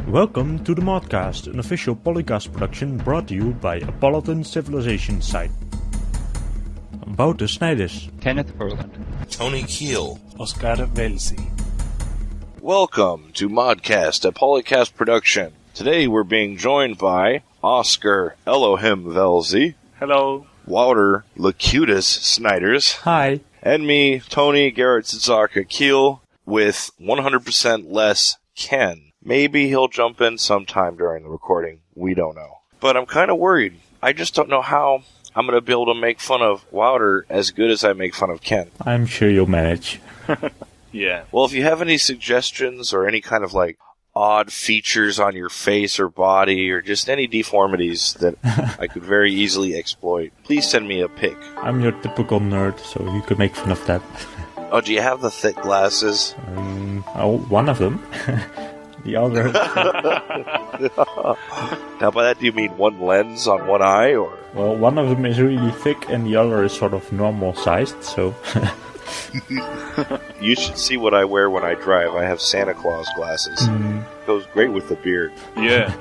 Welcome to the ModCast, an official PolyCast production brought to you by Apolyton Civilization Site. Wouter Snijders, Kenneth Ferland, Tony Kiehl, Oscar Velzi. Welcome to ModCast, a PolyCast production. Today we're being joined by Oscar Elhoim Velzi, Hello. Wouter Locutus Snijders, hi, and me, Tony GarretSidzaka Kiehl, with 100% less Ken. Maybe he'll jump in sometime during the recording. We don't know. But I'm kind of worried. I just don't know how I'm going to be able to make fun of Wouter as good as I make fun of Ken. I'm sure you'll manage. Yeah. Well, if you have any suggestions or any kind of odd features on your face or body or just any deformities that I could very easily exploit, please send me a pic. I'm your typical nerd, so you could make fun of that. Oh, do you have the thick glasses? One of them. The other. Now, by that, do you mean one lens on one eye, or? Well, one of them is really thick and the other is sort of normal sized, so... You should see what I wear when I drive. I have Santa Claus glasses. Goes great with the beard. Yeah.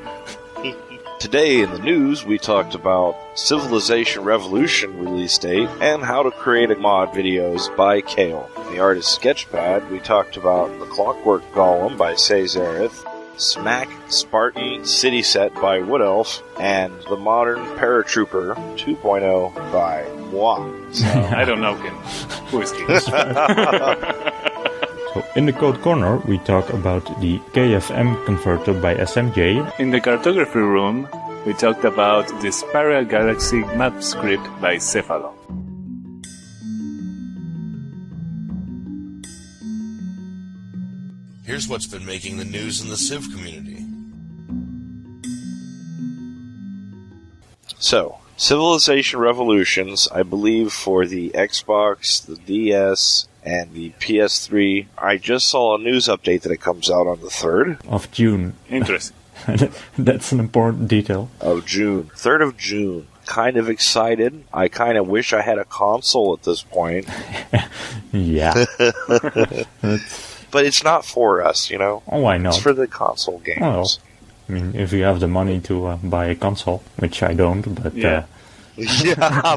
Today in the news, we talked about Civilization Revolution release date and how to create mod videos by Kael. The artist Sketchpad, we talked about The Clockwork Golem by Cesareth, Smack Spartan City Set by Wood Elf, and The Modern Paratrooper 2.0 by moi. So, I don't know him. Who is he? So in the code corner, we talk about the KFM converter by SMJ. In the Cartography ROom, we talked about the Spiral Galaxy map script by Cephalo. here's what's been making the news in the Civ community. So, Civilization Revolutions, I believe for the Xbox, the DS, and the PS3. I just saw a news update that it comes out on the 3rd of June. Interesting. That's an important detail. Of June. 3rd of June. Kind of excited. I kind of wish I had a console at this point. Yeah. But it's not for us, you know? Oh, I know. It's for the console games. Well, I mean, if you have the money to buy a console, which I don't, but... Yeah. Yeah,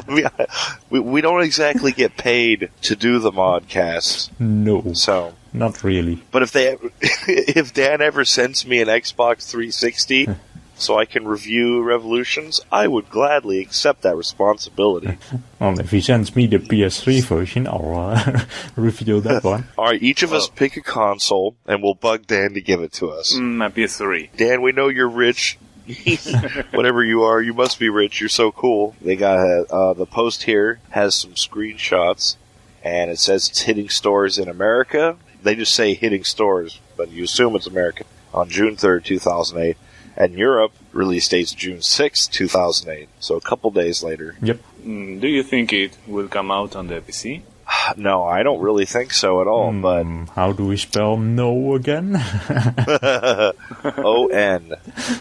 we don't exactly get paid to do the ModCast. No, so not really. But if Dan ever sends me an Xbox 360 so I can review Revolutions, I would gladly accept that responsibility. Well, if he sends me the PS3 version, I'll review that one. All right, each of us pick a console, and we'll bug Dan to give it to us. My PS3. Dan, we know you're rich. Whatever you are, you must be rich. You're so cool. They got the post here has some screenshots, and it says it's hitting stores in America. They just say hitting stores, but you assume it's American. On June 3rd, 2008. And Europe, release date's June 6th, 2008. So a couple days later. Yep. Do you think it will come out on the PC? No, I don't really think so at all, but... How do we spell no again? O-N.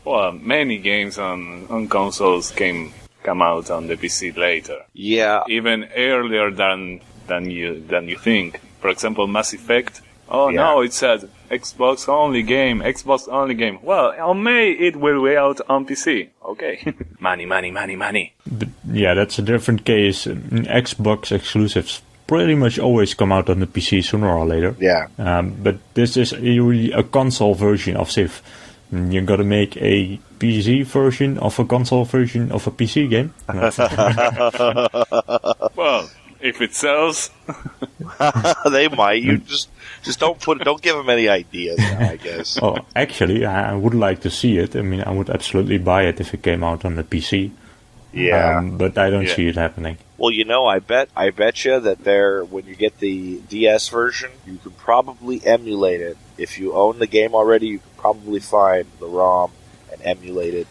Well, many games on consoles come out on the PC later. Yeah. Even earlier than you think. For example, Mass Effect. Oh, yeah. no, it said Xbox only game. Well, on May it will be out on PC. Okay. Money. But, yeah, that's a different case. Xbox exclusives pretty much always come out on the PC sooner or later. Yeah. But this is really a console version of Civ. You gotta make a PC version of a console version of a PC game. Well, if it sells... They might. You just don't give them any ideas now, I guess. Oh, actually, I would like to see it. I mean, I would absolutely buy it if it came out on the PC. Yeah. But I don't see it happening. Well, you know, I bet you that when you get the DS version, you could probably emulate it. If you own the game already, you could probably find the ROM and emulate it.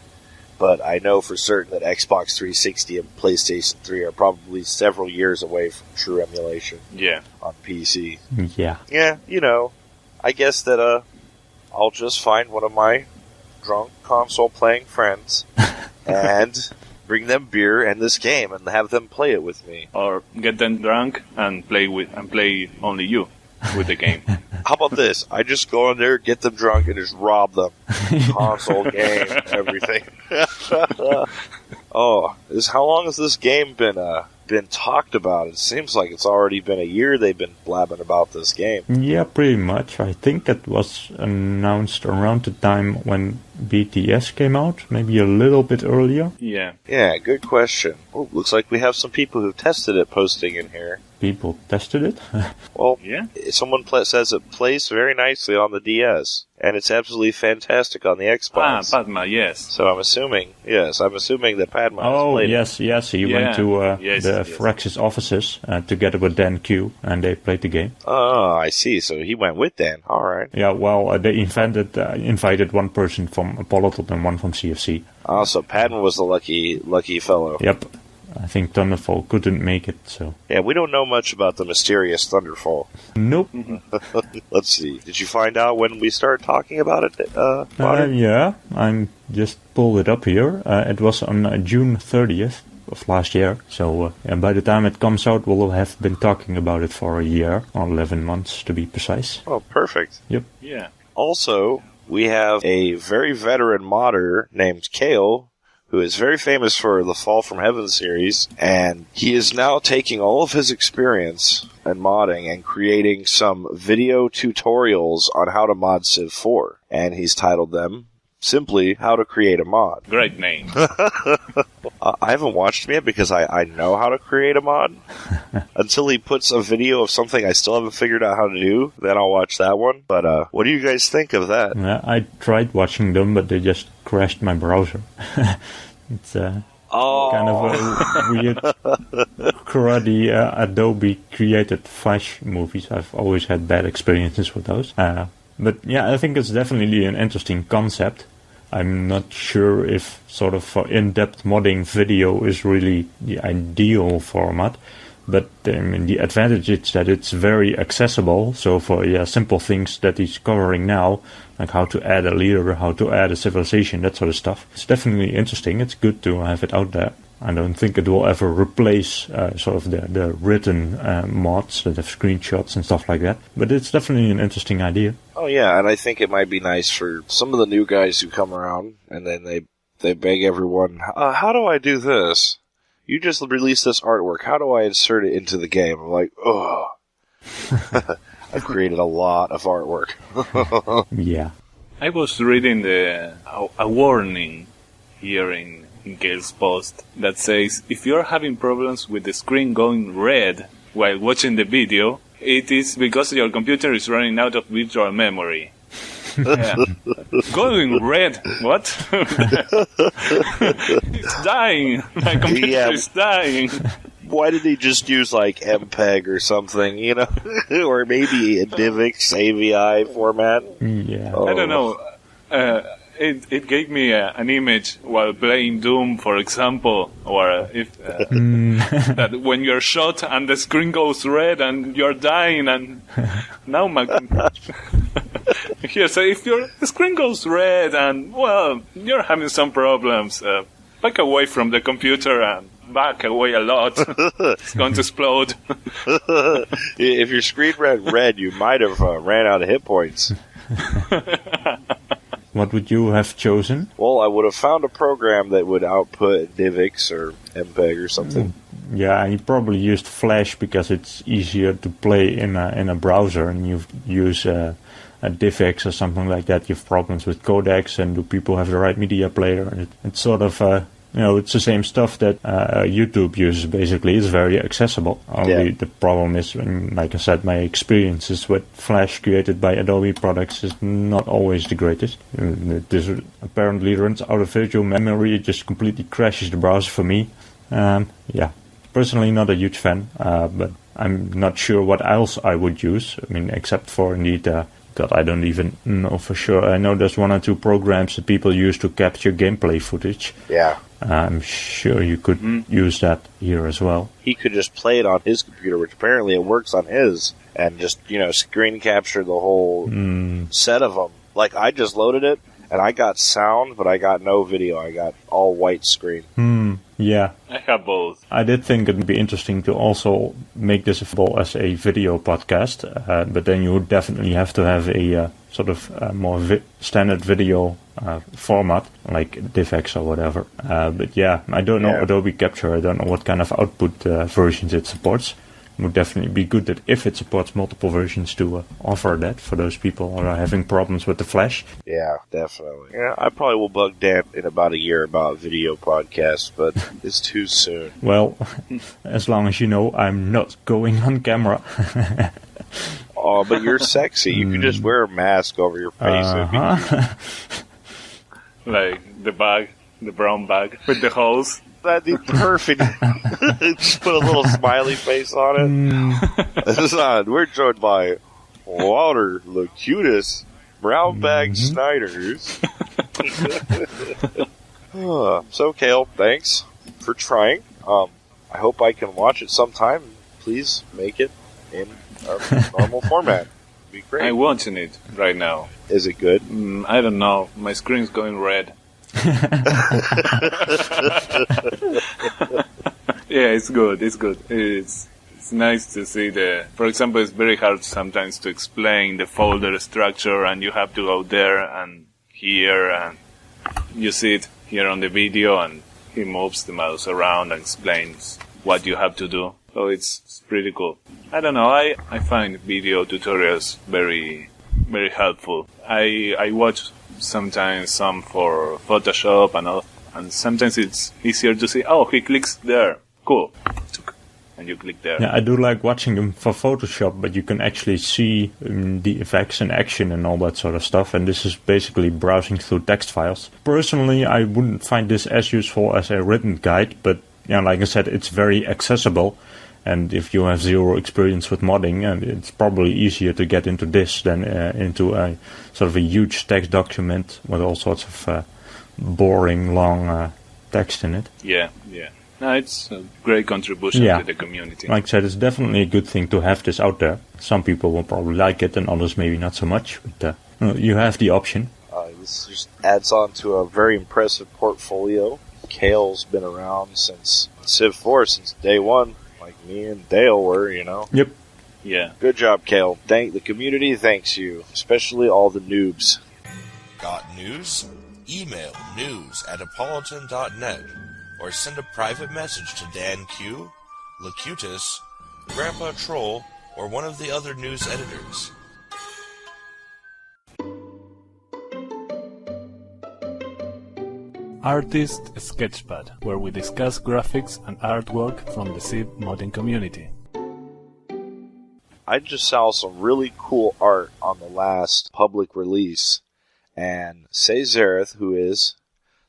But I know for certain that Xbox 360 and PlayStation 3 are probably several years away from true emulation. Yeah. On PC. Yeah. Yeah, you know, I guess that I'll just find one of my drunk console-playing friends and bring them beer and this game and have them play it with me. Or get them drunk and play only you with the game. How about this? I just go in there, get them drunk, and just rob them. Console, game, everything. How long has this game been talked about? It seems like it's already been a year they've been blabbing about this game. Yeah, pretty much. I think it was announced around the time when BTS came out, maybe a little bit earlier. Yeah. Yeah, good question. Oh, looks like we have some people who've tested it posting in here. People tested it? Well, Yeah. Someone says it plays very nicely on the DS, and it's absolutely fantastic on the Xbox. Padma, yes. So I'm assuming that Padma has Oh, played yes, he went to the yes. Firaxis offices together with Dan Q, and they played the game. Oh, I see. So he went with Dan. All right. Yeah, well, they invited one person from Apolyton and one from CFC. Oh, so Padma was the lucky fellow. Yep. I think Thunderfall couldn't make it, so... Yeah, we don't know much about the mysterious Thunderfall. Nope. Let's see. Did you find out when we started talking about it? Yeah, I just pulled it up here. It was on June 30th of last year. So and by the time it comes out, we'll have been talking about it for a year, or 11 months to be precise. Oh, perfect. Yep. Yeah. Also, we have a very veteran modder named Kael, who is very famous for the Fall from Heaven series, and he is now taking all of his experience in modding and creating some video tutorials on how to mod Civ 4. And he's titled them simply How to Create a Mod. Great name. I haven't watched him yet because I know how to create a mod. Until he puts a video of something I still haven't figured out how to do, then I'll watch that one. But what do you guys think of that? Yeah, I tried watching them, but they just crashed my browser. It's kind of a weird, cruddy Adobe created Flash movies. I've always had bad experiences with those. But yeah, I think it's definitely an interesting concept. I'm not sure if sort of for in-depth modding video is really the ideal format. But the advantage is that it's very accessible. So for simple things that he's covering now, like how to add a leader, how to add a civilization, that sort of stuff, it's definitely interesting. It's good to have it out there. I don't think it will ever replace sort of the written mods that have screenshots and stuff like that. But it's definitely an interesting idea. Oh yeah, and I think it might be nice for some of the new guys who come around and then they beg everyone, how do I do this? You just released this artwork. How do I insert it into the game? I'm like, oh. I've created a lot of artwork. Yeah. I was reading a warning here in Kehl's post that says if you're having problems with the screen going red while watching the video, it is because your computer is running out of virtual memory. Yeah. Going red? What? It's dying. My computer is dying. Why did he just use like MPEG or something, you know? Or maybe a DivX AVI format? Yeah. Oh. I don't know. It gave me an image while playing Doom, for example, or if that when you're shot and the screen goes red and you're dying, and now my here. So if the screen goes red and well, you're having some problems, back away from the computer and back away a lot. It's going to explode. If your screen read red, you might have ran out of hit points. What would you have chosen? Well, I would have found a program that would output DivX or MPEG or something. Yeah, you probably used Flash because it's easier to play in a browser, and you use a DivX or something like that. You have problems with codecs, and do people have the right media player? And it's sort of it's the same stuff that YouTube uses, basically. It's very accessible. Only the problem is, like I said, my experiences with Flash created by Adobe products is not always the greatest. This apparently runs out of virtual memory. It just completely crashes the browser for me. Personally not a huge fan, but I'm not sure what else I would use. I mean, except for indeed... God, I don't even know for sure. I know there's one or two programs that people use to capture gameplay footage. Yeah. I'm sure you could use that here as well. He could just play it on his computer, which apparently it works on his, and just, screen capture the whole set of them. Like, I just loaded it, and I got sound, but I got no video. I got all white screen. Yeah. I have both. I did think it'd be interesting to also make this available as a video podcast, but then you would definitely have to have a sort of more standard video format, like DivX or whatever. But yeah, I don't know Adobe Capture. I don't know what kind of output versions it supports. It would definitely be good that if it supports multiple versions to offer that for those people who are having problems with the Flash. Yeah, definitely. Yeah, I probably will bug Dan in about a year about video podcasts, but it's too soon. Well, as long as you know I'm not going on camera. Oh, but you're sexy. You can just wear a mask over your face. Like the bag, the brown bag with the holes. That'd be perfect. Just put a little smiley face on it. We're joined by Wouter, Locutus, Brown Bag Snijders. So, Kael, thanks for trying. I hope I can watch it sometime. Please make it in a normal format. It'd be great. I'm watching it right now. Is it good? I don't know. My screen's going red. Yeah, it's good. It's nice to see for example, it's very hard sometimes to explain the folder structure, and you have to go there and here, and you see it here on the video, and he moves the mouse around and explains what you have to do. So it's pretty cool. I don't know, I find video tutorials very, very helpful. I watch sometimes some for Photoshop and sometimes it's easier to see, oh, he clicks there. Cool. And you click there. Yeah, I do like watching them for Photoshop, but you can actually see the effects in action and all that sort of stuff, and this is basically browsing through text files. Personally, I wouldn't find this as useful as a written guide, but yeah, like I said, it's very accessible, and if you have zero experience with modding, and it's probably easier to get into this than into a sort of a huge text document with all sorts of boring, long text in it. Yeah. No, it's a great contribution to the community. Like I said, it's definitely a good thing to have this out there. Some people will probably like it and others maybe not so much, but you have the option. This just adds on to a very impressive portfolio. Kael's been around since Civ 4, since day one, like me and Dale were, you know. Yep. Yeah. Good job, Kael. The community thanks you, especially all the noobs. Got news? Email news@apolyton.net or send a private message to Dan Q, Locutus, Grandpa Troll, or one of the other news editors. Artist Sketchpad, where we discuss graphics and artwork from the Civ modding community. I just saw some really cool art on the last public release, and Snijders, who is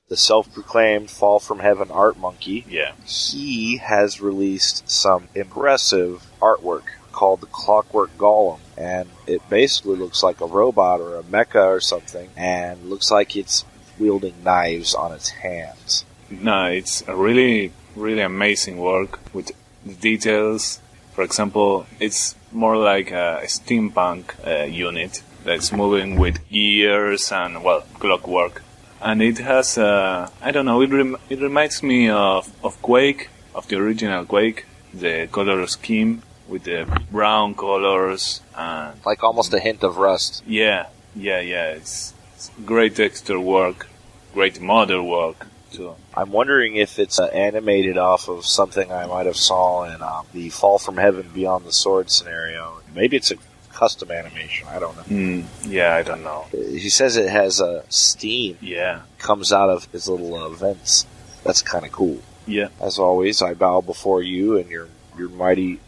the self-proclaimed Fall from Heaven art monkey, he has released some impressive artwork called the Clockwork Golem, and it basically looks like a robot or a mecha or something, and looks like it's wielding knives on its hands. No, it's a really, really amazing work with the details. For example, it's more like a steampunk unit that's moving with gears and, well, clockwork. And it has, I don't know, it reminds me of Quake, of the original Quake, the color scheme with the brown colors and... like almost a hint of Rust. Yeah, it's great texture work, great model work, too. I'm wondering if it's animated off of something I might have saw in the Fall from Heaven Beyond the Sword scenario. Maybe it's a custom animation. I don't know. Yeah, I don't know. He says it has steam. Yeah. Comes out of his little vents. That's kind of cool. Yeah. As always, I bow before you and your mighty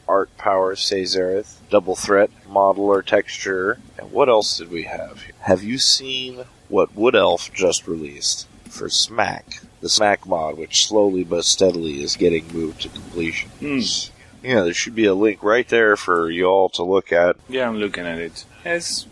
art power, Snijders. Double threat, model or texture. And what else did we have here? Have you seen what Wood Elf just released for Smack? The Smack mod, which slowly but steadily is getting moved to completion. Yeah, there should be a link right there for you all to look at. Yeah, I'm looking at it. It's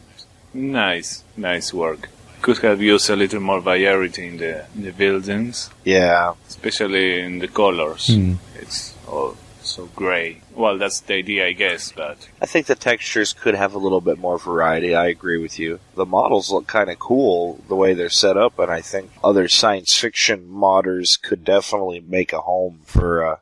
nice work. Could have used a little more variety in the buildings. Yeah. Especially in the colors. It's all so gray. Well, that's the idea, I guess, but... I think the textures could have a little bit more variety. I agree with you. The models look kind of cool the way they're set up, and I think other science fiction modders could definitely make a home for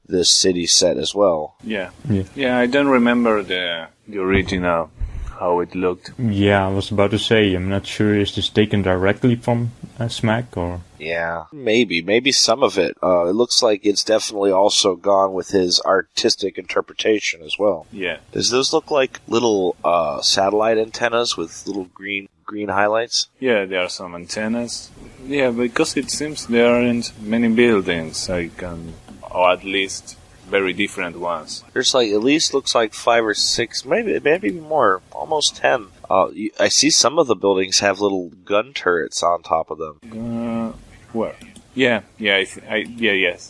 this city set as well. Yeah, I don't remember the original, how it looked. Yeah, I was about to say, I'm not sure, is this taken directly from Smack, or... Yeah, maybe some of it. It looks like it's definitely also gone with his artistic interpretation as well. Yeah. Does those look like little satellite antennas with little green highlights? Yeah, there are some antennas. Yeah, because it seems there aren't many buildings, or at least very different ones. There's at least looks like 5 or 6, maybe more, almost 10. I see some of the buildings have little gun turrets on top of them. Where? Yeah, yes.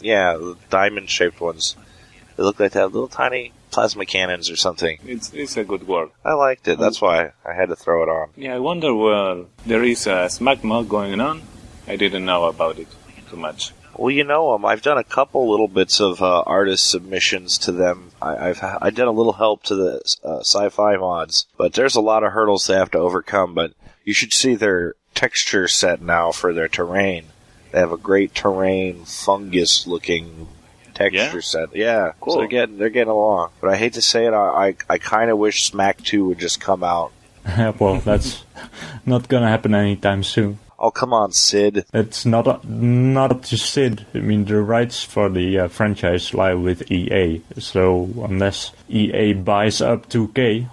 Yeah, the diamond-shaped ones. They look like they have little tiny plasma cannons or something. It's a good work. I liked it. That's why I had to throw it on. Yeah, I wonder, well, there is a Smack mod going on. I didn't know about it too much. Well, I've done a couple little bits of artist submissions to them. I've done a little help to the sci-fi mods, but there's a lot of hurdles they have to overcome. But you should see their texture set now for their terrain. They have a great terrain, fungus-looking texture set. Yeah, cool. So they're getting along. But I hate to say it, I kind of wish Smack 2 would just come out. Well, that's not gonna happen anytime soon. Oh, come on, Sid. It's not up to Sid. I mean, the rights for the franchise lie with EA. So unless EA buys up 2K,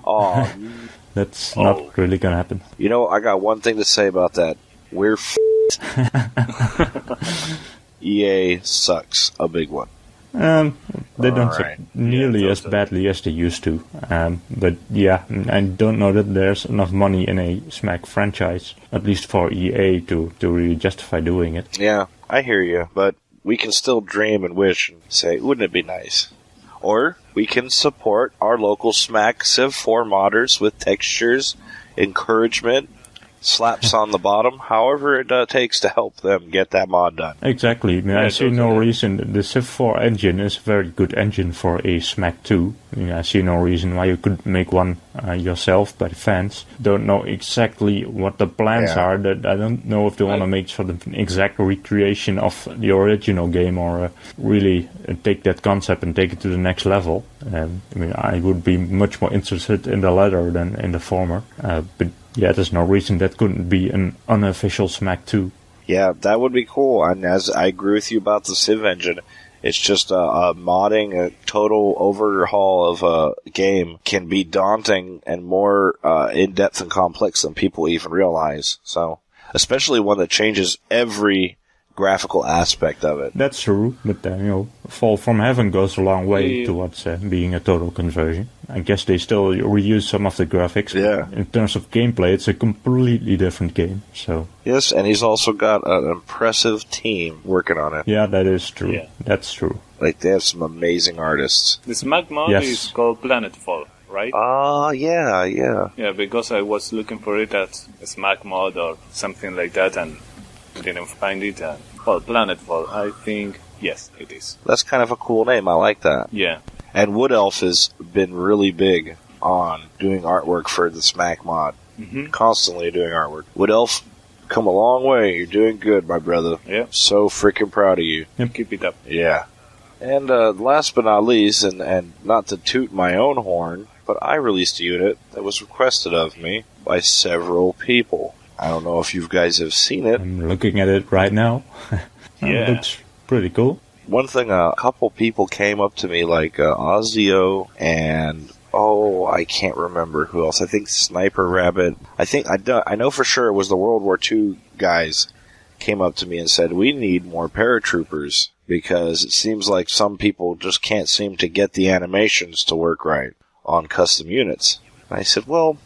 that's not really gonna happen. I got one thing to say about that. We're f***ed. EA sucks. A big one. They don't suck nearly as badly as they used to. But yeah, I don't know that there's enough money in a Smack franchise, at least for EA, to really justify doing it. Yeah, I hear you, but we can still dream and wish and say, wouldn't it be nice? Or we can support our local Smack Civ 4 modders with textures, encouragement, slaps on the bottom, however it takes to help them get that mod done. Exactly. I mean, I see no reason. The Civ 4 engine is a very good engine for a Smack 2. I see no reason why you could make one yourself by the fans. Don't know exactly what the plans are. I don't know if they want to make sort of an exact recreation of the original game or really take that concept and take it to the next level. I would be much more interested in the latter than in the former. But yeah, there's no reason that couldn't be an unofficial Smack 2. Yeah, that would be cool. And as I agree with you about the Civ engine, it's just modding a total overhaul of a game can be daunting and more in-depth and complex than people even realize. So, especially one that changes every graphical aspect of it. That's true, but Fall from Heaven goes a long way towards being a total conversion. I guess they still reuse some of the graphics. Yeah. But in terms of gameplay, it's a completely different game. So yes, and he's also got an impressive team working on it. Yeah, that is true. Yeah. That's true. Like, they have some amazing artists. The Smack mod is called Planetfall, right? Yeah. Yeah, because I was looking for it as a Smack mod or something like that, and didn't find it. Planetfall, I think, yes, it is. That's kind of a cool name. I like that. Yeah. And Wood Elf has been really big on doing artwork for the Smack mod. Mm-hmm. Constantly doing artwork. Wood Elf, come a long way. You're doing good, my brother. Yep. So freaking proud of you. Yep. Keep it up. Yeah. And last but not least, and not to toot my own horn, but I released a unit that was requested of me by several people. I don't know if you guys have seen it. I'm looking at it right now. It looks pretty cool. One thing, a couple people came up to me, like Ozio and, I can't remember who else. I think Sniper Rabbit. I know for sure it was the World War II guys came up to me and said, we need more paratroopers because it seems like some people just can't seem to get the animations to work right on custom units. And I said, well,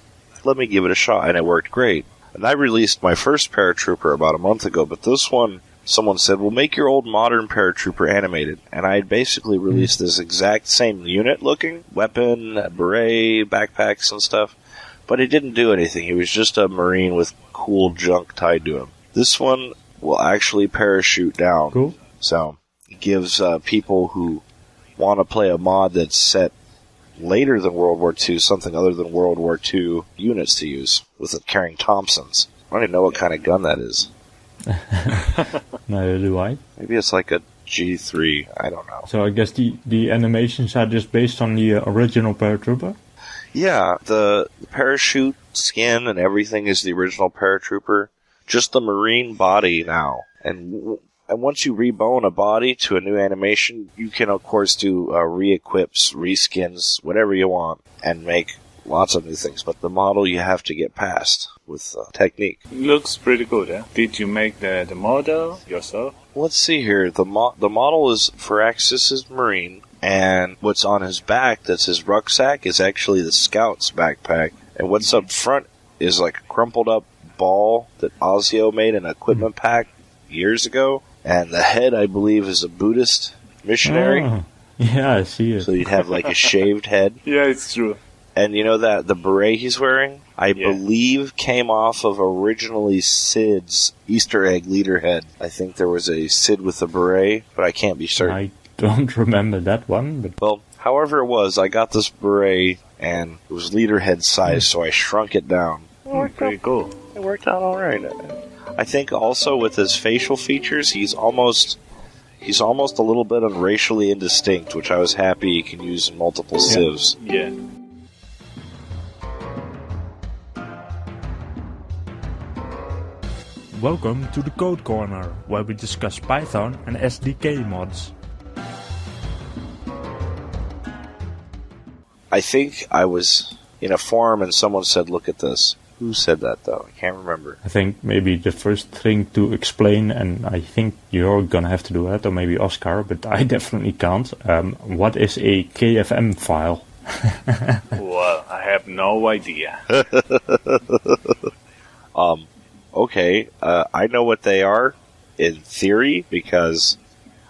let me give it a shot, and it worked great. And I released my first paratrooper about a month ago, but this one, someone said, well, make your old modern paratrooper animated. And I had basically released this exact same unit looking, weapon, beret, backpacks and stuff, but it didn't do anything. He was just a Marine with cool junk tied to him. This one will actually parachute down. Cool. So it gives people who want to play a mod that's set later than World War II, something other than World War II units to use, with it carrying Thompsons. I don't even know what kind of gun that is. Neither do I. Maybe it's like a G3, I don't know. So I guess the animations are just based on the original Paratrooper? Yeah, the parachute, skin, and everything is the original Paratrooper. Just the Marine body now. And once you rebone a body to a new animation, you can, of course, do re-equips, reskins, whatever you want, and make lots of new things. But the model you have to get past with technique. Looks pretty good, eh? Did you make the model yourself? Let's see here. The model is for Axis's Marine, and what's on his back, that's his rucksack, is actually the Scout's backpack. And what's up front is like a crumpled up ball that Ozio made in an equipment pack years ago. And the head, I believe, is a Buddhist missionary. Oh, yeah, I see it. So you'd have like a shaved head. Yeah, it's true. And you know that the beret he's wearing, I believe came off of originally Sid's Easter egg leader head. I think there was a Sid with a beret, but I can't be certain. I don't remember that one. But well, however it was, I got this beret, and it was leader head size, so I shrunk it down. Pretty cool. It worked out all right. I think also with his facial features, he's almost a little bit racially indistinct, which I was happy you can use in multiple civs. Yeah. welcome to the Code Corner, where we discuss Python and SDK mods. I think I was in a forum and someone said, look at this. Who said that, though? I can't remember. I think maybe the first thing to explain, and I think you're gonna have to do that, or maybe Oscar, but I definitely can't. What is a KFM file? Well, I have no idea. Okay, I know what they are in theory, because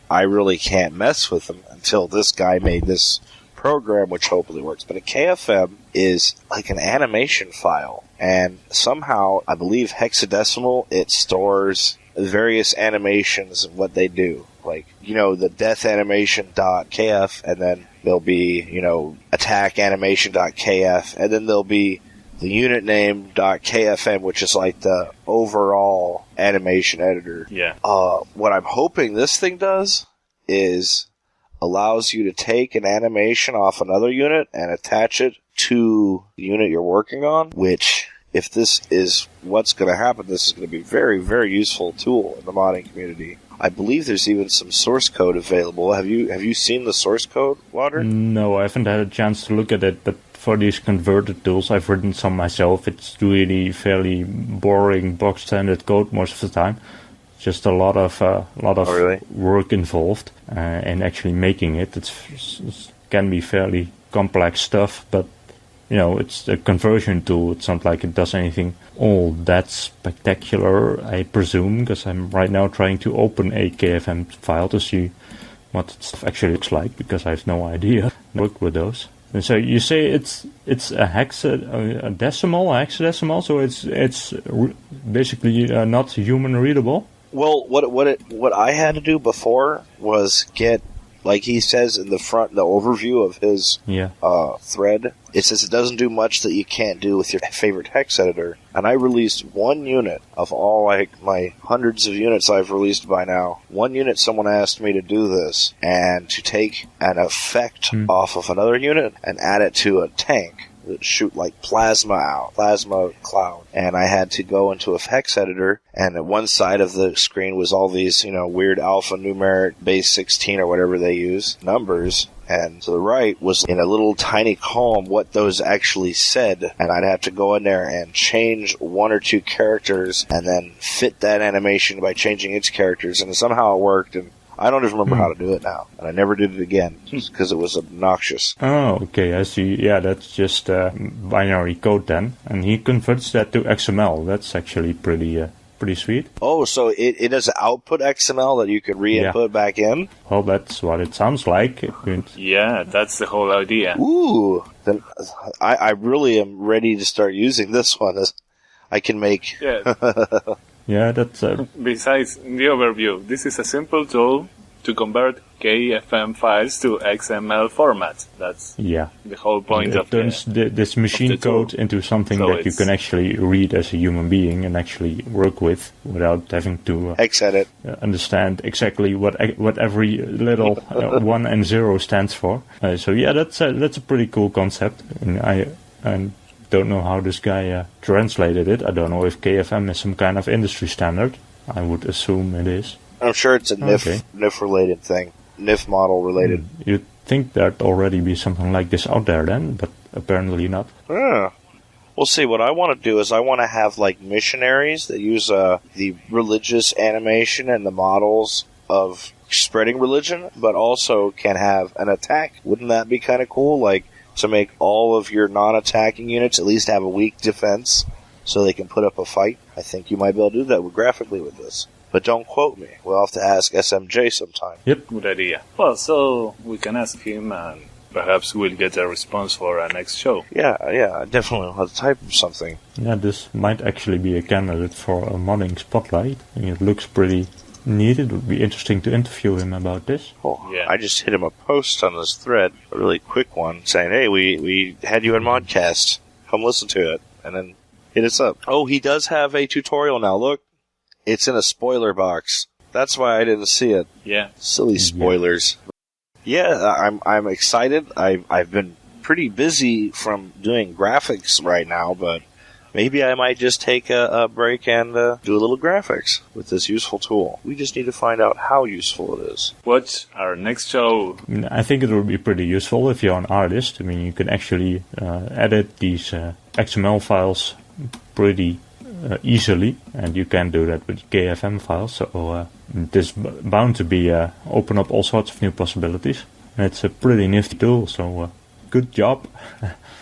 I really can't mess with them until this guy made this program, which hopefully works. But a KFM is like an animation file, and somehow, I believe hexadecimal, it stores various animations and what they do. Like, you know, the death animation.kf, and then there'll be, you know, attack animation.kf, and then there'll be the unit name.kfm, which is like the overall animation editor. Yeah. What I'm hoping this thing does is allows you to take an animation off another unit and attach it to the unit you're working on, which, if this is what's going to happen, this is going to be a very, very useful tool in the modding community. I believe there's even some source code available. Have you seen the source code, Wouter? No, I haven't had a chance to look at it, but for these converted tools, I've written some myself. It's really fairly boring, box standard code most of the time. Just a lot of work involved in actually making it. It can be fairly complex stuff, but you know, it's a conversion tool. It's not like it does anything all that spectacular, I presume, because I'm right now trying to open a KFM file to see what it actually looks like, because I have no idea. I work with those. And so you say it's a hexadecimal, so it's basically not human readable. Well, what I had to do before was get, like he says in the front, the overview of his thread, it says it doesn't do much that you can't do with your favorite hex editor. And I released one unit of all like my hundreds of units I've released by now. One unit, someone asked me to do this, and to take an effect off of another unit and add it to a tank that shoot like plasma cloud. And I had to go into a hex editor, and at one side of the screen was all these, you know, weird alphanumeric base 16 or whatever they use, numbers. And to the right was in a little tiny column what those actually said, and I'd have to go in there and change one or two characters and then fit that animation by changing its characters, and somehow it worked, and I don't even remember how to do it now, and I never did it again, just because it was obnoxious. Oh, okay, I see. Yeah, that's just binary code then, and he converts that to XML. That's actually pretty sweet. Oh, so it is output XML that you could re-input back in? Well, that's what it sounds like. Yeah, that's the whole idea. Ooh, then I really am ready to start using this one. I can make... Yeah. Yeah, that's... Besides, the overview, this is a simple tool to convert KFM files to XML format. That's the whole point of it. It turns this machine code into something that you can actually read as a human being and actually work with without having to edit. Understand exactly what every little 1 and 0 stands for. That's a pretty cool concept. And I don't know how this guy translated it. I don't know if KFM is some kind of industry standard. I would assume it is. I'm sure it's a NIF related thing. NIF model related. You'd think there'd already be something like this out there then, but apparently not. We'll see. What I want to do is I want to have like missionaries that use the religious animation and the models of spreading religion, but also can have an attack. Wouldn't that be kind of cool? Like to make all of your non-attacking units at least have a weak defense so they can put up a fight. I think you might be able to do that graphically with this. But don't quote me. We'll have to ask SMJ sometime. Yep. Good idea. Well, so we can ask him and perhaps we'll get a response for our next show. Yeah, definitely. I'll have to type something. Yeah, this might actually be a candidate for a modding spotlight. It looks pretty neat. It would be interesting to interview him about this. I just hit him a post on this thread, a really quick one, saying, hey, we had you in ModCast. Come listen to it. And then hit us up. Oh, he does have a tutorial now. Look. It's in a spoiler box. That's why I didn't see it. Yeah. Silly spoilers. Yeah, I'm excited. I've been pretty busy from doing graphics right now, but maybe I might just take a break and do a little graphics with this useful tool. We just need to find out how useful it is. What's our next show? I think it would be pretty useful if you're an artist. I mean, you can actually edit these XML files pretty easily, and you can do that with KFM files, so this is bound to be open up all sorts of new possibilities. And it's a pretty nifty tool, so good job.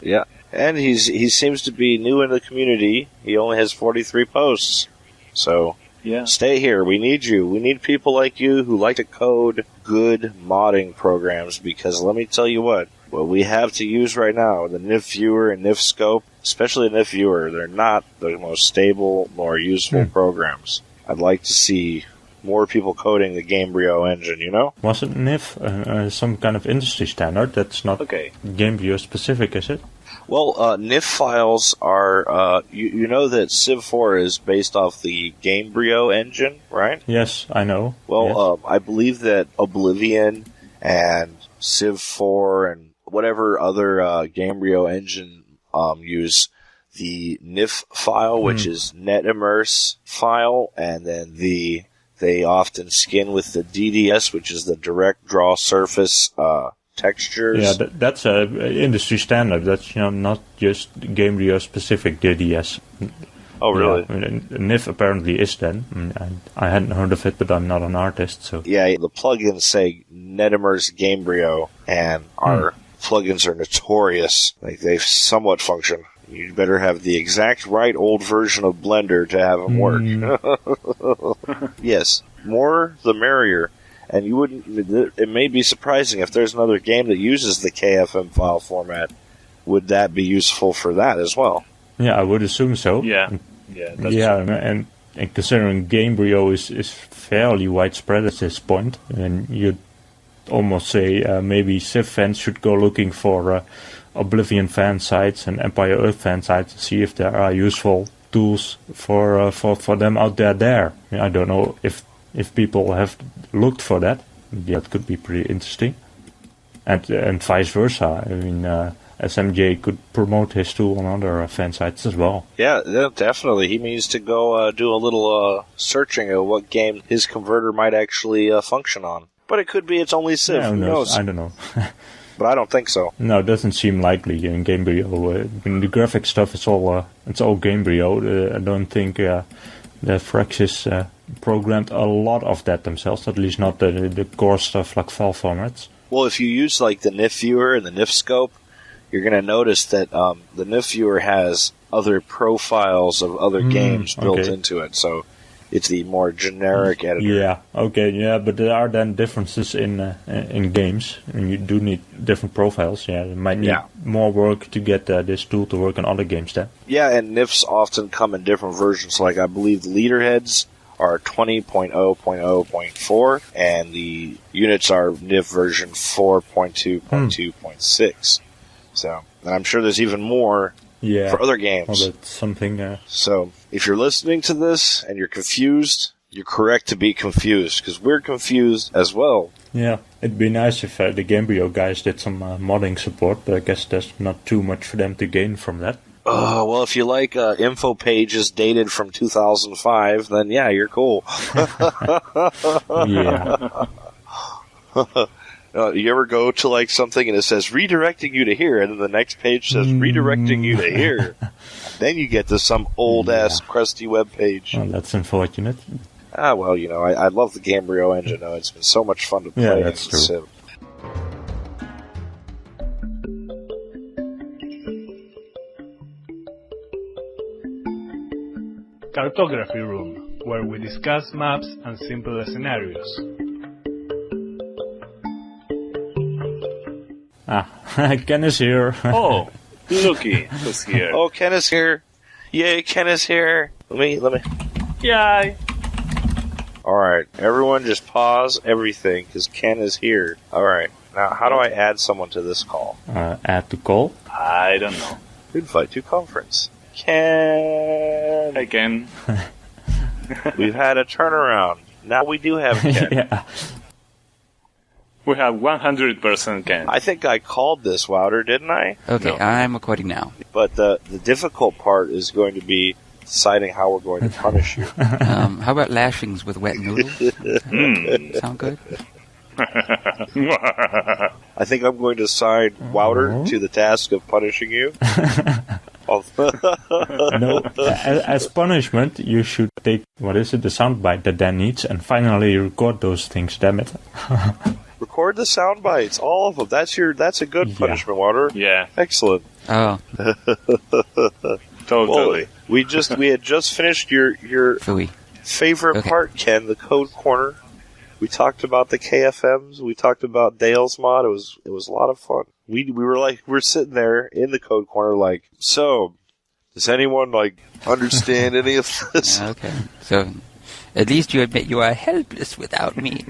Yeah, and he seems to be new in the community. He only has 43 posts, so stay here. We need you. We need people like you who like to code good modding programs, because let me tell you what we have to use right now, the NIF Viewer and NIF Scope, especially NIF Viewer, they're not the most stable nor useful programs. I'd like to see more people coding the Gamebryo engine, you know? Wasn't NIF some kind of industry standard? That's not Gamebryo specific, is it? Well, NIF files are, you know that Civ 4 is based off the Gamebryo engine, right? Yes, I know. Well, I believe that Oblivion and Civ 4 and whatever other Gamebryo engine use the NIF file, which is NetImmerse file, and then they often skin with the DDS, which is the direct draw surface textures. Yeah, that's a industry standard. That's not just Gamebryo specific DDS. Oh, really? Yeah, I mean, NIF apparently is then. I hadn't heard of it, but I'm not an artist, so. Yeah, the plugins say NetImmerse Gamebryo, and our plugins are notorious. Like, they somewhat function. You better have the exact right old version of Blender to have them work. Yes, more the merrier. And you wouldn't. It may be surprising if there's another game that uses the KFM file format. Would that be useful for that as well? Yeah, I would assume so. Yeah. That's true. And considering Gamebryo is fairly widespread at this point, and you'd almost say maybe Civ fans should go looking for Oblivion fan sites and Empire Earth fan sites to see if there are useful tools for them out there. I don't know if people have looked for that. That could be pretty interesting. And vice versa. I mean, SMJ could promote his tool on other fan sites as well. Yeah, definitely. He needs to go do a little searching of what game his converter might actually function on. But it could be it's only Civ. Yeah, who knows? I don't know. But I don't think so. No, it doesn't seem likely in Gamebryo. The graphic stuff is all Gamebryo. I don't think the Fraxis programmed a lot of that themselves. At least not the core stuff like file formats. Well, if you use like the NIF Viewer and the NIF Scope, you're going to notice that the NIF Viewer has other profiles of other games built into it. So it's the more generic editor. Yeah, okay, yeah, but there are then differences in games, and you do need different profiles. Yeah, it might need more work to get this tool to work on other games then. Yeah, and NIFs often come in different versions. Like I believe the leaderheads are 20.0.0.4, and the units are NIF version 4.2.2.6. So, and I'm sure there's even more for other games. Well, that's something. So, if you're listening to this and you're confused, you're correct to be confused, because we're confused as well. Yeah, it'd be nice if the Gamebryo guys did some modding support, but I guess there's not too much for them to gain from that. Well, if you like info pages dated from 2005, then yeah, you're cool. Yeah. You ever go to like something and it says redirecting you to here, and then the next page says redirecting you to here? Then you get to some old-ass crusty web page. Well, that's unfortunate. Well, you know, I love the Gamebryo engine, though. It's been so much fun to play. Yeah, that's true. Sim. Cartography Room, where we discuss maps and simple scenarios. Ken is here. Oh, looky who's here. Oh, Ken is here. Yay, Ken is here. Let me. Yay! Alright, everyone just pause everything, because Ken is here. Alright, now how do I add someone to this call? Add to call. I don't know. Invite to conference. Ken! Hey, Ken. We've had a turnaround. Now we do have Ken. Yeah. We have 100% Ken. I think I called this, Wouter, didn't I? Okay, No. I'm recording now. But the difficult part is going to be deciding how we're going to punish you. How about lashings with wet noodles? Sound good? I think I'm going to assign Wouter to the task of punishing you. No, as punishment, you should take, the soundbite that Dan needs, and finally record those things, damn it. Record the sound bites, all of them. That's a good punishment, Wouter. Yeah, Excellent. Oh, totally. Well, we had just finished your phooey. favorite part, Ken, the code corner. We talked about the KFMs. We talked about Dale's mod. It was a lot of fun. We're sitting there in the code corner, like, so does anyone understand any of this? Okay, so at least you admit you are helpless without me.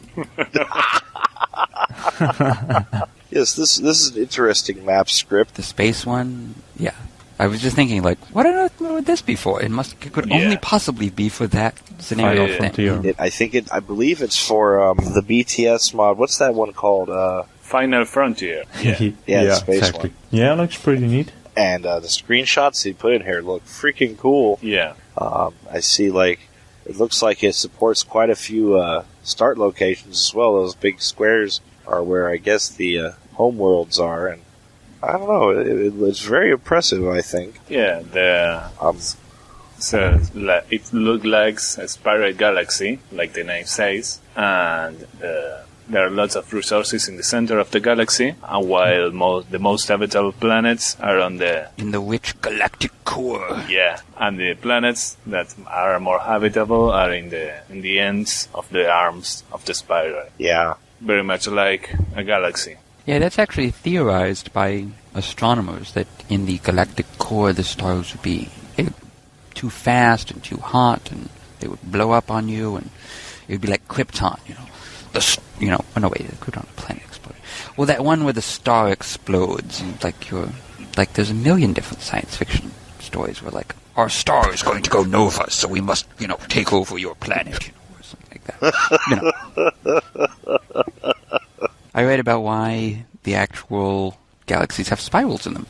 Yes, this is an interesting map script. The space one, yeah. I was just thinking, what on earth would this be for? It could only possibly be for that scenario thing. I believe it's for the BTS mod. What's that one called? Final Frontier. Yeah. The space exactly. one. Yeah, looks pretty neat. And the screenshots he put in here look freaking cool. Yeah. I see, it looks like it supports quite a few start locations as well. Those big squares are where I guess the home worlds are, and I don't know. It's very impressive, I think. Yeah, it looks like a spiral galaxy, like the name says, and there are lots of resources in the center of the galaxy, and while the most habitable planets are in the rich galactic core. Yeah, and the planets that are more habitable are in the ends of the arms of the spiral. Yeah. Very much like a galaxy. Yeah, that's actually theorized by astronomers, that in the galactic core the stars would be too fast and too hot, and they would blow up on you, and it would be like Krypton, Krypton, the planet exploded. Well, that one where the star explodes, and there's a million different science fiction stories where our star is going to go nova, so we must, take over your planet, or something like that. I read about why the actual galaxies have spirals in them.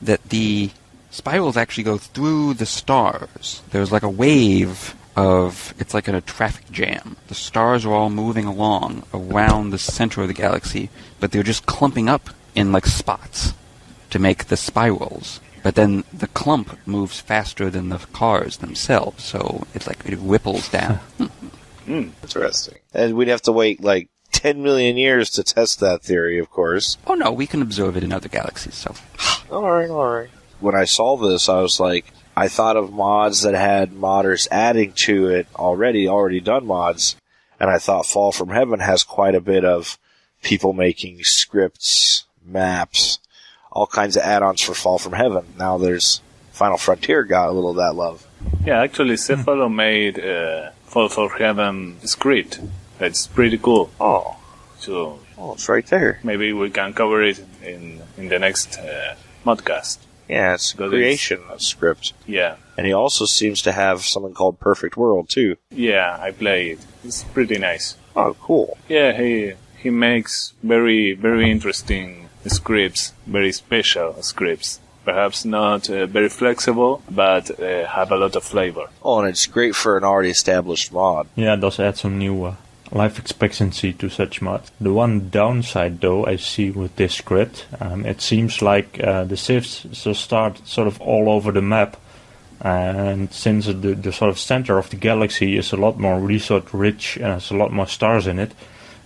That the spirals actually go through the stars. There's a wave it's like in a traffic jam. The stars are all moving along around the center of the galaxy, but they're just clumping up in spots to make the spirals. But then the clump moves faster than the cars themselves, so it ripples down. Interesting. And we'd have to wait 10 million years to test that theory, of course. Oh no, we can observe it in other galaxies, so... Alright. When I saw this, I was I thought of mods that had modders adding to it already done mods, and I thought Fall from Heaven has quite a bit of people making scripts, maps, all kinds of add-ons for Fall from Heaven. Now there's Final Frontier got a little of that love. Yeah, actually, Cephalo made Fall for Heaven script. That's pretty cool. Oh. So it's right there. maybe we can cover it in the next ModCast. Yeah, it's a creation script. Yeah. And he also seems to have something called Perfect World, too. Yeah, I play it. It's pretty nice. Oh, cool. Yeah, he makes very, very interesting scripts, very special scripts. Perhaps not very flexible, but have a lot of flavor. Oh, and it's great for an already established mod. Yeah, it does add some new life expectancy to such mods. The one downside, though, I see with this script, it seems like the civs start sort of all over the map. And since the sort of center of the galaxy is a lot more resource-rich and has a lot more stars in it,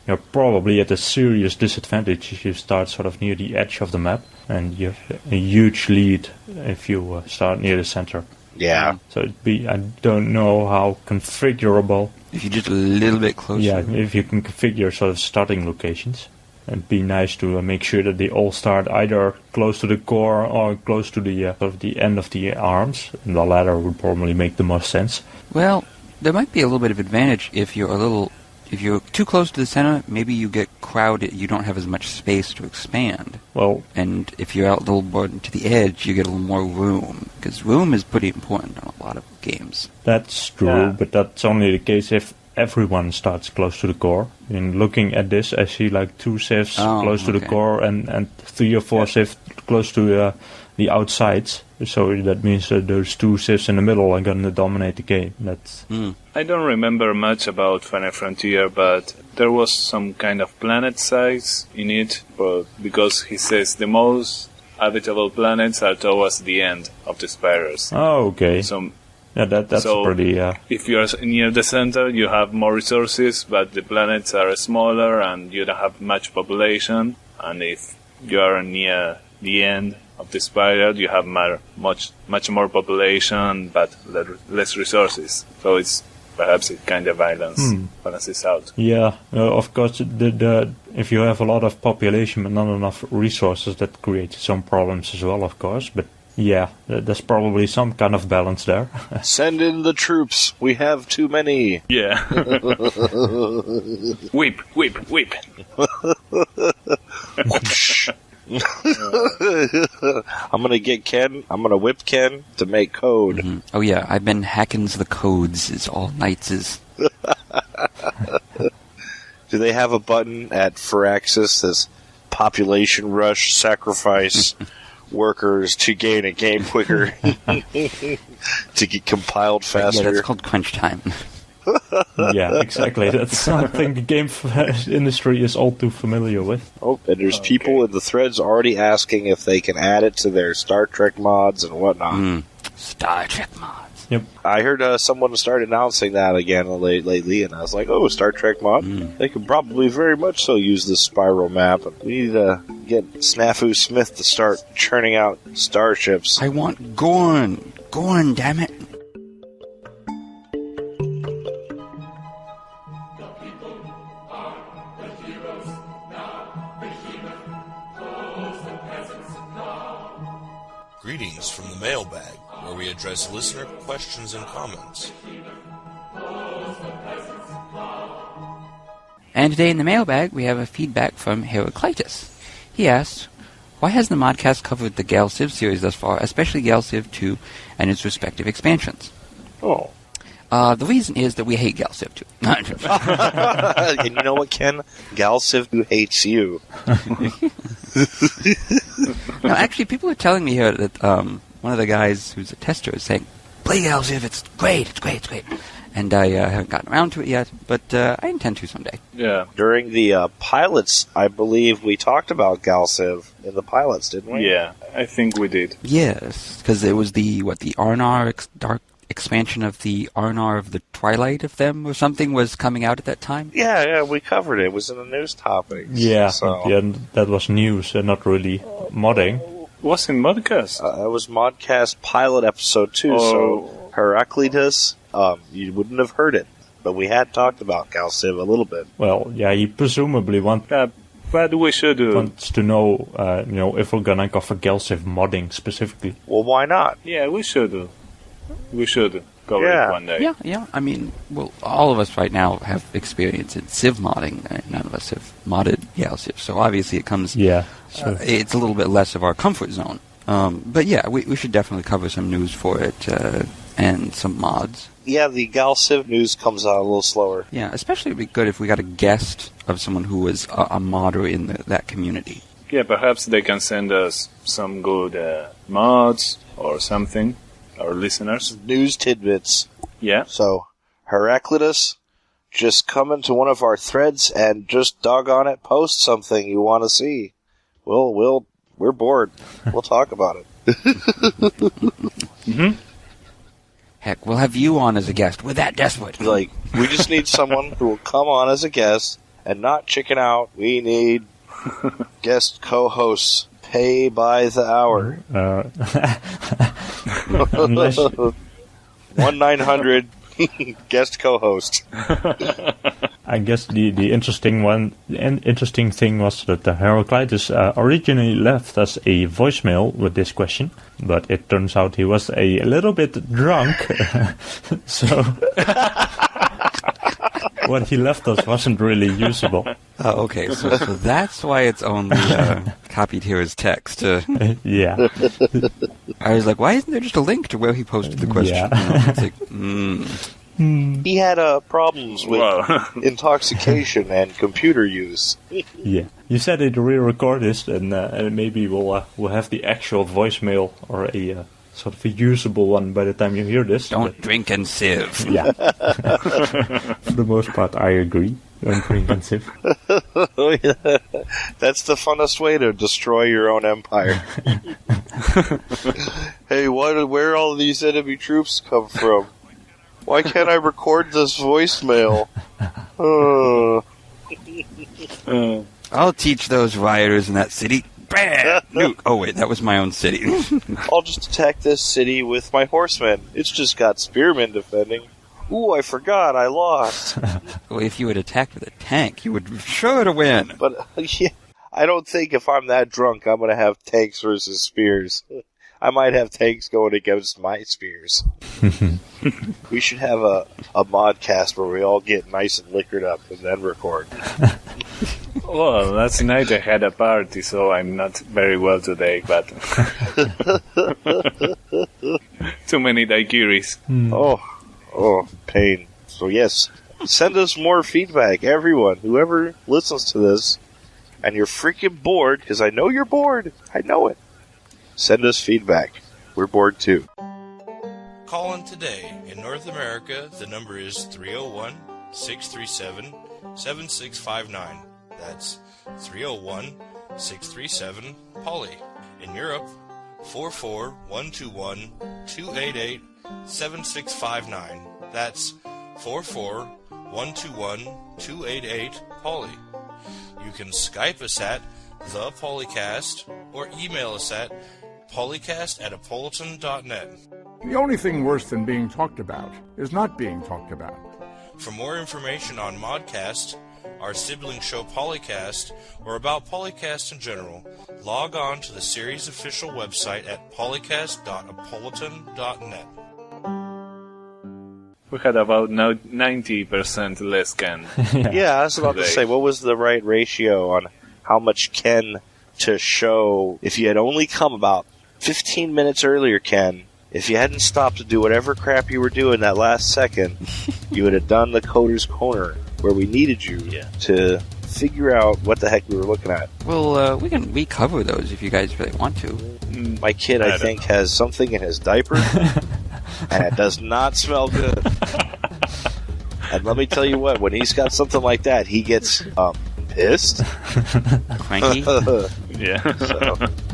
you're probably at a serious disadvantage if you start sort of near the edge of the map, and you have a huge lead if you start near the center. Yeah. So I don't know how configurable. If you're just a little bit closer. Yeah, if you can configure sort of starting locations. It'd be nice to make sure that they all start either close to the core or close to the sort of the end of the arms. And the latter would probably make the most sense. Well, there might be a little bit of advantage if you're too close to the center, maybe you get crowded, you don't have as much space to expand. Well, and if you're out a little more to the edge, you get a little more room, because room is pretty important in a lot of games. That's true, but that's only the case if everyone starts close to the core. In looking at this, I see like 2 civs close to the core and 3 or 4 civs close to the outsides. So that means that those 2 civs in the middle are going to dominate the game. That's. I don't remember much about Final Frontier, but there was some kind of planet size in it, but because he says the most habitable planets are towards the end of the spirals. Oh, okay. So, yeah, that's pretty. If you're near the center, you have more resources, but the planets are smaller and you don't have much population. And if you are near the end of the spiral, you have much more population, but less resources. So it's perhaps it kind of balances out. Yeah, of course. If you have a lot of population but not enough resources, that creates some problems as well, of course. But yeah, there's probably some kind of balance there. Send in the troops. We have too many. Yeah. Whip. I'm gonna get Ken. I'm gonna whip Ken to make code. Mm-hmm. Oh yeah, I've been hacking the codes. It's all nights. Do they have a button at Firaxis that's population rush sacrifice workers to gain a game quicker to get compiled faster? Yeah, that's called crunch time. Yeah, exactly. That's something the game industry is all too familiar with. Oh, and there's people in the threads already asking if they can add it to their Star Trek mods and whatnot. Star Trek mods. Yep. I heard someone start announcing that again lately, and I was like, oh, Star Trek mod? They could probably very much so use this spiral map. We need to get Snafu Smith to start churning out starships. I want Gorn. Gorn, damn it. Greetings from the Mailbag, where we address listener questions and comments. And today in the Mailbag, we have a feedback from Heraclitus. He asks, why hasn't the ModCast covered the Gal Civ series thus far, especially Gal Civ 2 and its respective expansions? Oh. The reason is that we hate Gal Civ 2. And you know what, Ken? Gal Civ 2 hates you. No, actually, people are telling me here that one of the guys who's a tester is saying, play Gal Civ, it's great. And I haven't gotten around to it yet, but I intend to someday. Yeah. During the pilots, I believe we talked about Gal Civ in the pilots, didn't we? Yeah, I think we did. Yes, because it was the Arnar Dark expansion of the Arnar of the Twilight of them or something was coming out at that time? Yeah, we covered it. It was in the news topics. Yeah, so. yeah, that was news and not really modding. Was in ModCast? It was ModCast pilot episode 2, so Heraclitus, you wouldn't have heard it, but we had talked about Gal Civ a little bit. Well, yeah, he presumably But we should wants to know, if we're gonna cover Galciv modding specifically. Well, why not? Yeah, we should. We should cover it one day. Yeah. I mean, well, all of us right now have experience in Civ modding. None of us have modded Galciv, so obviously it comes. Yeah. It's a little bit less of our comfort zone. But yeah, we should definitely cover some news for it and some mods. Yeah, the Galciv news comes out a little slower. Yeah, especially it'd be good if we got a guest of someone who was a modder in that community. Yeah, perhaps they can send us some good mods or something, our listeners. News tidbits. Yeah. So, Heraclitus, just come into one of our threads and just doggone it, post something you want to see. We're bored. We'll talk about it. Mm-hmm. Heck, we'll have you on as a guest. We're that desperate. Like, we just need someone who will come on as a guest and not chicken out. We need guest co-hosts. Pay by the hour. 1-900 guest co-host. I guess the interesting thing was that Heraclitus originally left us a voicemail with this question, but it turns out he was a little bit drunk, so what he left us wasn't really usable. Oh, okay, so that's why it's only copied here as text. Yeah. I was like, why isn't there just a link to where he posted the question? Yeah. It's like, He had problems with intoxication and computer use. Yeah. You said it re-record this, and maybe we'll have the actual voicemail or a sort of a usable one by the time you hear this. Don't drink and sieve. Yeah. For the most part, I agree. Don't drink and sieve. That's the funnest way to destroy your own empire. Hey, where all these enemy troops come from? Why can't I record this voicemail? I'll teach those rioters in that city. Bam! Nuke. Oh, wait, that was my own city. I'll just attack this city with my horsemen. It's just got spearmen defending. Ooh, I forgot, I lost. Well, if you had attacked with a tank, you would be sure to win. But, yeah, I don't think if I'm that drunk, I'm going to have tanks versus spears. I might have tanks going against my spears. We should have a ModCast where we all get nice and liquored up and then record. Well, last night I had a party, so I'm not very well today, but... Too many daiquiris. Oh, pain. So yes, send us more feedback, everyone. Whoever listens to this, and you're freaking bored, because I know you're bored. I know it. Send us feedback. We're bored too. Call in today. In North America, the number is 301-637-7659. That's 301-637-POLY. In Europe, 44121-288-7659. That's 44121-288-POLY. You can Skype us at the PolyCast or email us at polycast@apolyton.net. The only thing worse than being talked about is not being talked about. For more information on ModCast, our sibling show PolyCast, or about PolyCast in general, log on to the series' official website at polycast.apolyton.net. We had about 90% less Ken. Yeah, I was about to say, what was the right ratio on how much Ken to show? If you had only come about 15 minutes earlier, Ken, if you hadn't stopped to do whatever crap you were doing that last second, you would have done the Coder's Corner, where we needed you to figure out what the heck we were looking at. Well, we can recover those if you guys really want to. My kid, I think, has something in his diaper, and it does not smell good. And let me tell you what, when he's got something like that, he gets pissed. Cranky?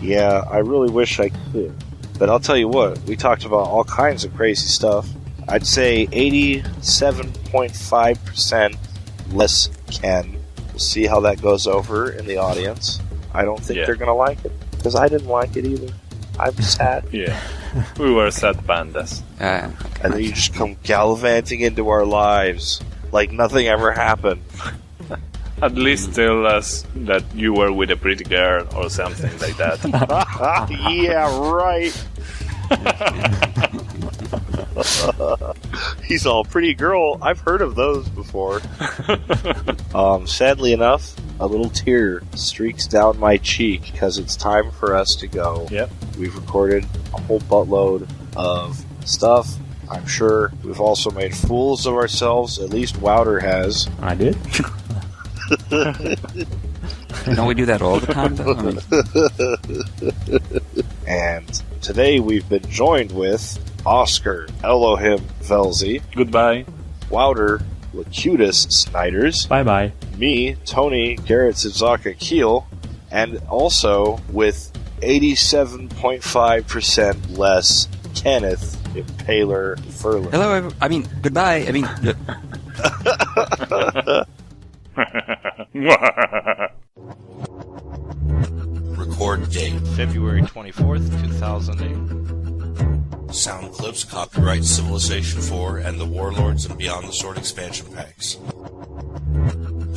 Yeah, I really wish I could. But I'll tell you what, we talked about all kinds of crazy stuff. I'd say 87.5% less Ken. We'll see how that goes over in the audience. I don't think they're going to like it, because I didn't like it either. I'm sad. Yeah, we were sad pandas. And then you just come gallivanting into our lives like nothing ever happened. At least tell us that you were with a pretty girl or something like that. Yeah, right. He's all pretty girl. I've heard of those before. Sadly enough, a little tear streaks down my cheek because it's time for us to go. Yep. We've recorded a whole buttload of stuff. I'm sure we've also made fools of ourselves. At least Wouter has. I did. Don't we do that all the time, though? I mean, And today we've been joined with Oscar, Elhoim, Velzi, Goodbye. Wouter, Locutus, Snijders, Bye-bye. me, Tony, GarretSidzaka, Kiehl, and also with 87.5% less Kenneth, Impaler, Ferland. hello, goodbye. Record date. February 24th, 2008. Sound clips copyright Civilization 4 and the Warlords and Beyond the Sword expansion packs.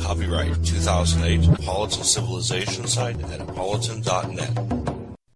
Copyright 2008 Apolyton Civilization Site at apolyton.net.